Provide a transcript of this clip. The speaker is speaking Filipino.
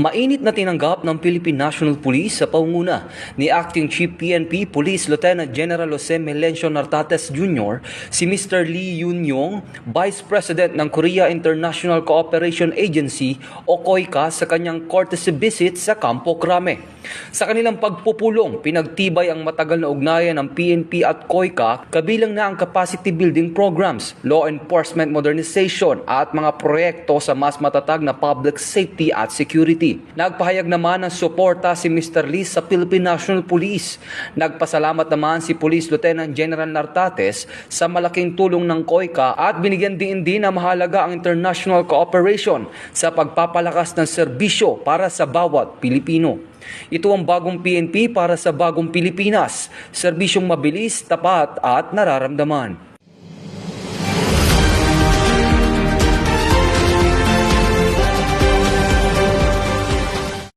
Mainit na tinanggap ng Philippine National Police sa pangunguna ni Acting Chief PNP Police Lieutenant General Jose Melencio Nartates Jr. si Mr. Lee Yun-yong, Vice President ng Korea International Cooperation Agency o COICA sa kanyang courtesy visit sa Campo Crame. Sa kanilang pagpupulong, pinagtibay ang matagal na ugnayan ng PNP at COICA kabilang na ang capacity building programs, law enforcement modernization at mga proyekto sa mas matatag na public safety at security. Nagpahayag naman ng suporta si Mr. Lee sa Philippine National Police. Nagpasalamat naman si Police Lieutenant General Nartates sa malaking tulong ng COICA at binigyan din na mahalaga ang international cooperation sa pagpapalakas ng serbisyo para sa bawat Pilipino. Ito ang bagong PNP para sa bagong Pilipinas, serbisyong mabilis, tapat at nararamdaman.